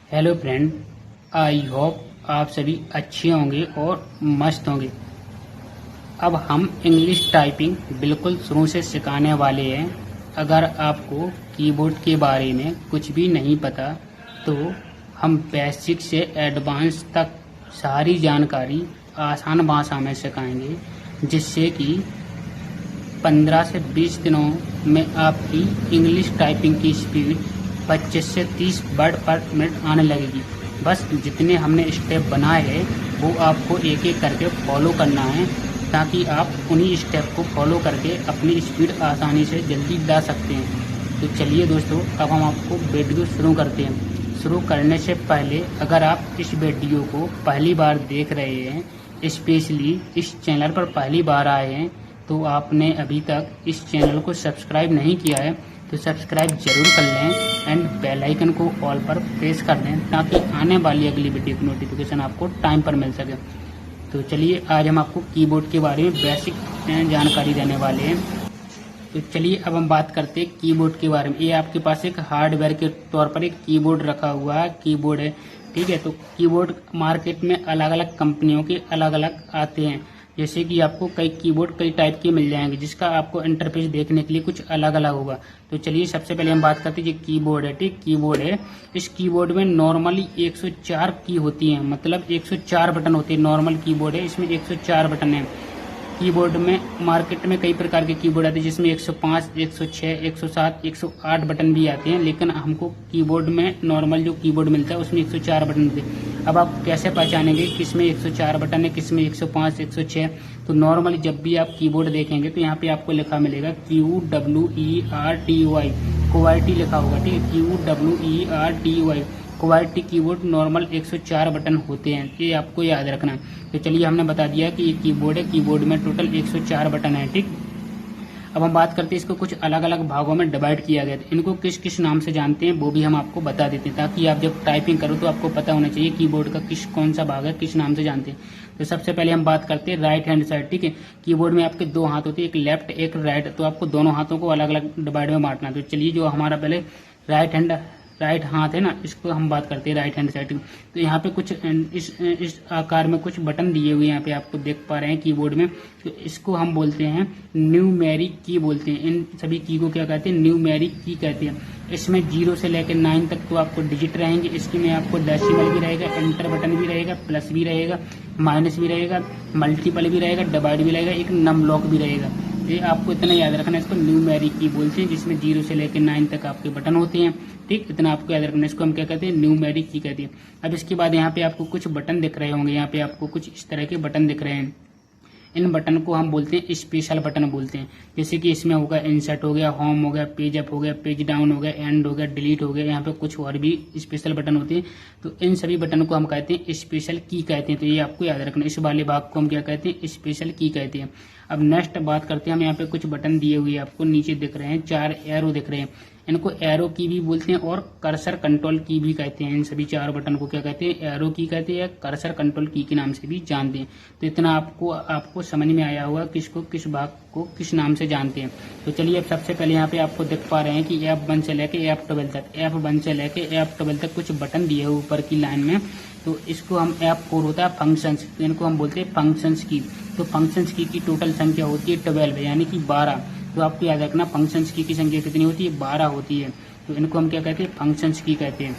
Hello friend, I hope आप सभी अच्छे होंगे और मस्त होंगे। अब हम इंग्लिश टाइपिंग बिल्कुल शुरू से सिखाने वाले हैं। अगर आपको कीबोर्ड के बारे में कुछ भी नहीं पता तो हम बेसिक से एडवांस तक सारी जानकारी आसान भाषा में सिखाएंगे, जिससे कि 15 से 20 दिनों में आपकी इंग्लिश टाइपिंग की स्पीड 25 से 30 वर्ड पर मिनट आने लगेगी। बस जितने हमने स्टेप बनाए हैं वो आपको एक एक करके फॉलो करना है, ताकि आप उन्हीं स्टेप को फॉलो करके अपनी स्पीड आसानी से जल्दी ला सकते हैं। तो चलिए दोस्तों, अब हम आपको वीडियो शुरू करते हैं। शुरू करने से पहले अगर आप इस वीडियो को पहली बार देख रहे हैं, स्पेशली इस चैनल पर पहली बार आए हैं, तो आपने अभी तक इस चैनल को सब्सक्राइब नहीं किया है तो सब्सक्राइब जरूर कर लें एंड बेल आइकन को ऑल पर प्रेस कर दें, ताकि आने वाली अगली वीडियो की नोटिफिकेशन आपको टाइम पर मिल सके। तो चलिए, आज हम आपको कीबोर्ड के बारे में बेसिक जानकारी देने वाले हैं। तो चलिए अब हम बात करते हैं कीबोर्ड के बारे में। ये आपके पास एक हार्डवेयर के तौर पर एक कीबोर्ड रखा हुआ है, कीबोर्ड है, ठीक है। तो कीबोर्ड मार्केट में अलग अलग कंपनियों के अलग अलग आते हैं। जैसे कि आपको कई कीबोर्ड कई टाइप के मिल जाएंगे, जिसका आपको इंटरफेस देखने के लिए कुछ अलग अलग होगा। तो चलिए सबसे पहले हम बात करते हैं, ये कीबोर्ड है, ठीक, कीबोर्ड है। इस कीबोर्ड में नॉर्मली 104 की होती है, मतलब 104 बटन होते हैं। नॉर्मल कीबोर्ड है, इसमें 104 बटन है। कीबोर्ड में मार्केट में कई प्रकार के कीबोर्ड आते हैं, जिसमें 105, 106, 107, 108 बटन भी आते हैं, लेकिन हमको कीबोर्ड में नॉर्मल जो कीबोर्ड मिलता है उसमें 104 बटन होते हैं। अब आप कैसे पहचानेंगे किसमें 104 बटन है, किसमें 105, 106? तो नॉर्मली जब भी आप कीबोर्ड देखेंगे तो यहाँ पे आपको लिखा मिलेगा QWERTY, क्वालिटी लिखा होगा, ठीक है, QWERTY। Quality keyboard normal 104 button होते हैं, ये आपको याद रखना है। तो चलिए हमने बता दिया कि ये कीबोर्ड है, कीबोर्ड में टोटल 104 बटन है, ठीक। अब हम बात करते हैं, इसको कुछ अलग अलग भागों में डिवाइड किया गया है। इनको किस किस नाम से जानते हैं वो भी हम आपको बता देते हैं, ताकि आप जब टाइपिंग करो तो आपको पता होना चाहिए कीबोर्ड का कौन सा भाग है, किस नाम से जानते हैं। तो सबसे पहले हम बात करते हैं राइट हैंड साइड, ठीक है। कीबोर्ड में आपके दो हाथ होते हैं, एक लेफ्ट एक राइट, तो आपको दोनों हाथों को अलग अलग डिवाइड में बांटना। तो चलिए, जो हमारा पहले राइट हाथ है ना, इसको हम बात करते हैं राइट हैंड साइड। तो यहाँ पे कुछ इस आकार में कुछ बटन दिए हुए यहाँ पे आपको देख पा रहे हैं कीबोर्ड में। तो इसको हम बोलते हैं न्यूमेरिक की बोलते हैं। इन सभी की को क्या कहते हैं? न्यूमेरिक की कहते हैं। इसमें 0 से लेकर 9 तक तो आपको डिजिट रहेंगे। इसके में आपको डेसिमल भी रहेगा, एंटर बटन भी रहेगा, प्लस भी रहेगा, माइनस भी रहेगा, मल्टीपल भी रहेगा, डिवाइड भी रहेगा, एक नम लॉक भी रहेगा। ये आपको इतना याद रखना है। इसको न्यूमेरिक की बोलते हैं, जिसमें 0 से लेकर 9 तक आपके बटन होते हैं, ठीक। इतना आपको याद रखना है। इसको हम क्या कहते हैं? न्यूमेरिक की कहते हैं। अब इसके बाद यहाँ पे आपको कुछ बटन दिख रहे होंगे, यहाँ पे आपको कुछ इस तरह के बटन दिख रहे हैं। इन बटन को हम बोलते हैं स्पेशल बटन बोलते हैं। जैसे कि इसमें होगा इंसर्ट हो गया, होम हो गया, पेज अप हो गया, पेज डाउन हो गया, एंड हो गया, डिलीट हो गया। यहाँ पे कुछ और भी स्पेशल बटन होते हैं। तो इन सभी बटन को हम कहते हैं स्पेशल की कहते हैं। तो ये आपको याद रखना, इस वाले भाग को हम क्या कहते हैं? स्पेशल की कहते हैं। अब नेक्स्ट बात करते हैं हम, यहाँ पे कुछ बटन दिए हुए आपको नीचे दिख रहे हैं, 4 एरो दिख रहे हैं। इनको एरो की भी बोलते हैं और कर्सर कंट्रोल की भी कहते हैं। इन सभी 4 बटन को क्या कहते हैं? एरो की कहते हैं या कर्सर कंट्रोल की के नाम से भी जानते हैं। तो इतना आपको समझ में आया होगा किसको किस भाग को किस नाम से जानते हैं। तो चलिए, अब सबसे पहले यहाँ पे आपको देख पा रहे हैं कि F1 से लेके F12 तक, F1 से लेके F12 तक कुछ बटन दिए हुए ऊपर की लाइन में। तो इसको हम F4 होता है फंक्शंस, तो इनको हम बोलते हैं फंक्शंस की। तो फंक्शंस की टोटल संख्या होती है 12, यानी कि 12। तो आपको याद रखना, फंक्शंस की संख्या कितनी होती है? 12 होती है। तो इनको हम क्या कहते हैं? फंक्शंस की कहते हैं।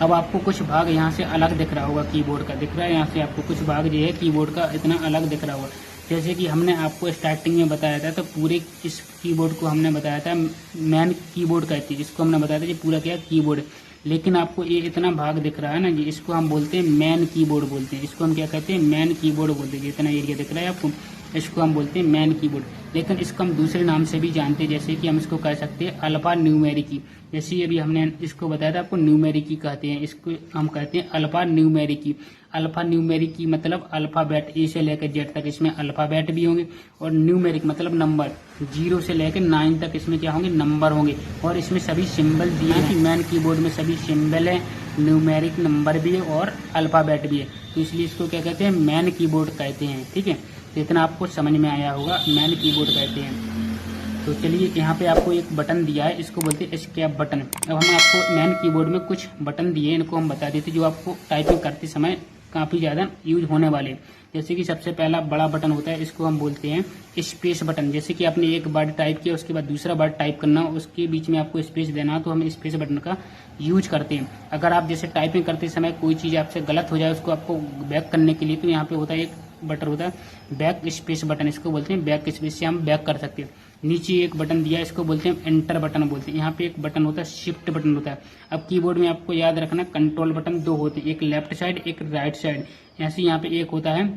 अब आपको कुछ भाग यहाँ से अलग दिख रहा होगा, कीबोर्ड का दिख रहा है, यहाँ से आपको कुछ भाग जो है कीबोर्ड का इतना अलग दिख रहा होगा। जैसे कि हमने आपको स्टार्टिंग में बताया था, तो पूरे इस कीबोर्ड को हमने बताया था मैन कीबोर्ड कहती है, जिसको हमने बताया था कि पूरा क्या कीबोर्ड है। लेकिन आपको ये इतना भाग दिख रहा है ना जी, इसको हम बोलते हैं मैन कीबोर्ड बोलते हैं। इसको हम क्या कहते हैं? मैन कीबोर्ड बोलते हैं। जितना एरिया दिख रहा है आपको, इसको हम बोलते हैं मैन कीबोर्ड। लेकिन इसको हम दूसरे नाम से भी जानते हैं, जैसे कि हम इसको कह सकते हैं अल्फा न्यूमेरिकी। जैसे अभी हमने इसको बताया था आपको, न्यूमेरिकी कहते हैं, इसको हम कहते हैं अल्फा न्यूमेरिकी। अल्फा न्यूमेरिकी मतलब अल्फाबेट ए से लेकर जेड तक इसमें अल्फाबेट भी होंगे, और न्यूमेरिक मतलब नंबर, 0 से लेकर 9 तक इसमें क्या होंगे? नंबर होंगे। और इसमें सभी सिंबल दिए हैं कि मैन कीबोर्ड में सभी सिंबल है, न्यूमेरिक नंबर भी है और अल्फाबेट भी है। तो इसलिए इसको क्या कहते हैं? मैन कीबोर्ड कहते हैं, ठीक है। तो इतना आपको समझ में आया होगा, मैन कीबोर्ड कहते हैं। तो चलिए यहाँ पे आपको एक बटन दिया है, इसको बोलते हैं एस्केप बटन। अब हम आपको मेन कीबोर्ड में कुछ बटन दिए हैं, इनको हम बता देते जो आपको टाइपिंग करते समय काफ़ी ज़्यादा यूज होने वाले। जैसे कि सबसे पहला बड़ा बटन होता है, इसको हम बोलते हैं स्पेस बटन। जैसे कि आपने एक वर्ड टाइप किया, उसके बाद दूसरा वर्ड टाइप करना, उसके बीच में आपको स्पेस देना, तो हम स्पेस बटन का यूज करते हैं। अगर आप जैसे टाइपिंग करते समय कोई चीज़ आपसे गलत हो जाए, उसको आपको बैक करने के लिए, तो यहाँ पे होता है एक बटन होता है बैक स्पेस बटन, इसको बोलते हैं बैक स्पेस से हम बैक कर सकते हैं। नीचे एक बटन दिया है, इसको बोलते हैं एंटर बटन बोलते हैं। यहाँ पे एक बटन होता है शिफ्ट बटन होता है। अब कीबोर्ड में आपको याद रखना कंट्रोल बटन दो होते हैं, एक लेफ्ट साइड एक राइट साइड। ऐसे यहाँ पे एक होता है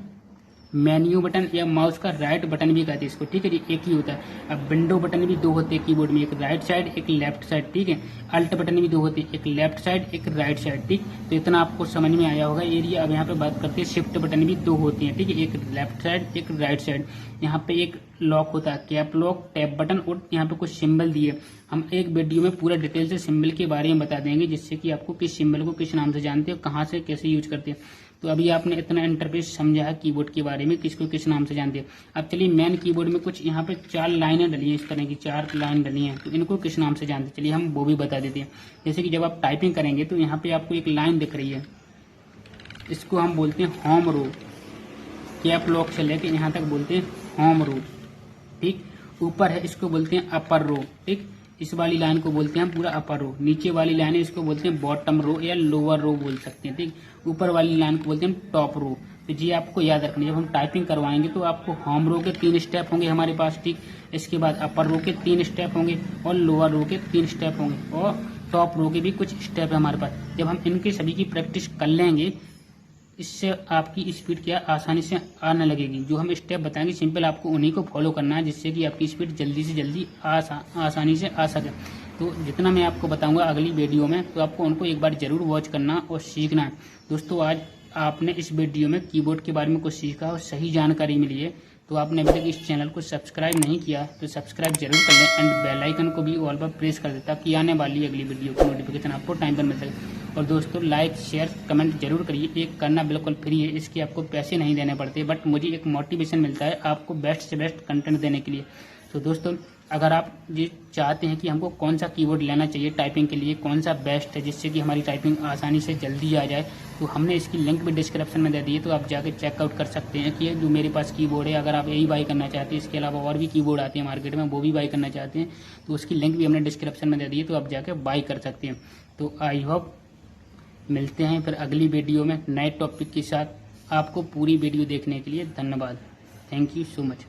मेन्यू बटन या माउस का राइट बटन भी कहते हैं इसको, ठीक है जी, एक ही होता है। अब विंडो बटन भी दो होते हैं कीबोर्ड में, एक राइट साइड एक लेफ्ट साइड, ठीक है। अल्ट बटन भी दो होते हैं, एक लेफ्ट साइड एक राइट साइड, ठीक। तो इतना आपको समझ में आया होगा एरिया। अब यहाँ पे बात करते हैं शिफ्ट बटन भी दो होती हैं, ठीक है, एक लेफ्ट साइड एक राइट साइड। यहाँ पे एक लॉक होता है कैप लॉक, टैब बटन, और यहाँ पे कुछ सिंबल दिए। हम एक वीडियो में पूरा डिटेल से सिंबल के बारे में बता देंगे, जिससे कि आपको किस सिंबल को किस नाम से जानते हो, कहाँ से कैसे यूज करते हैं। तो अभी आपने इतना इंटरफेस समझा है कीबोर्ड के बारे में, किसको किस नाम से जानते हैं। अब चलिए मेन कीबोर्ड में कुछ यहाँ पे 4 लाइनें डली हैं, इस तरह की 4 लाइन डली हैं, तो इनको किस नाम से जानते हैं, चलिए हम वो भी बता देते हैं। जैसे कि जब आप टाइपिंग करेंगे तो यहाँ पे आपको एक लाइन दिख रही है, इसको हम बोलते हैं होम रो। कैप लॉक से लेके यहाँ तक बोलते हैं होम रो, ठीक। ऊपर है, इसको बोलते हैं अपर रो, ठीक। इस वाली लाइन को बोलते हैं हम पूरा अपर रो। नीचे वाली लाइन है, इसको बोलते हैं बॉटम रो या लोअर रो बोल सकते हैं, ठीक। ऊपर वाली लाइन को बोलते हैं टॉप रो। तो जी आपको याद रखना, जब हम टाइपिंग करवाएंगे तो आपको होम रो के 3 स्टेप होंगे हमारे पास, ठीक। इसके बाद अपर रो के 3 स्टेप होंगे और लोअर रो के 3 स्टेप होंगे और टॉप रो के भी कुछ स्टेप है हमारे पास। जब हम इनके सभी की प्रैक्टिस कर लेंगे, इससे आपकी स्पीड क्या आसानी से आने लगेगी। जो हम स्टेप बताएंगे सिंपल आपको उन्हीं को फॉलो करना है, जिससे कि आपकी स्पीड जल्दी से जल्दी आसानी से आ सके। तो जितना मैं आपको बताऊंगा अगली वीडियो में, तो आपको उनको एक बार जरूर वॉच करना और सीखना है। दोस्तों आज आपने इस वीडियो में कीबोर्ड के बारे में कुछ सीखा और सही जानकारी मिली है। तो आपने अभी तक इस चैनल को सब्सक्राइब नहीं किया तो सब्सक्राइब जरूर कर लें एंड बेल आइकन को भी ऑल पर प्रेस कर दें, ताकि आने वाली अगली वीडियो की नोटिफिकेशन आपको टाइम पर मिल सके। और दोस्तों लाइक शेयर कमेंट जरूर करिए, एक करना बिल्कुल फ्री है, इसके आपको पैसे नहीं देने पड़ते, बट मुझे एक मोटिवेशन मिलता है आपको बेस्ट से बेस्ट कंटेंट देने के लिए। तो दोस्तों अगर आप ये चाहते हैं कि हमको कौन सा कीबोर्ड लेना चाहिए टाइपिंग के लिए, कौन सा बेस्ट है जिससे कि हमारी टाइपिंग आसानी से जल्दी आ जाए, तो हमने इसकी लिंक भी डिस्क्रिप्शन में दे दी है, तो आप जाकर चेकआउट कर सकते हैं कि जो मेरे पास कीबोर्ड है, अगर आप यही बाई करना चाहते हैं, इसके अलावा और भी कीबोर्ड आते हैं मार्केट में, वो भी बाई करना चाहते हैं, तो उसकी लिंक भी हमने डिस्क्रिप्शन में दे दी है, तो आप जाकर बाई कर सकते हैं। तो आई होप मिलते हैं फिर अगली वीडियो में नए टॉपिक के साथ। आपको पूरी वीडियो देखने के लिए धन्यवाद। Thank you so much.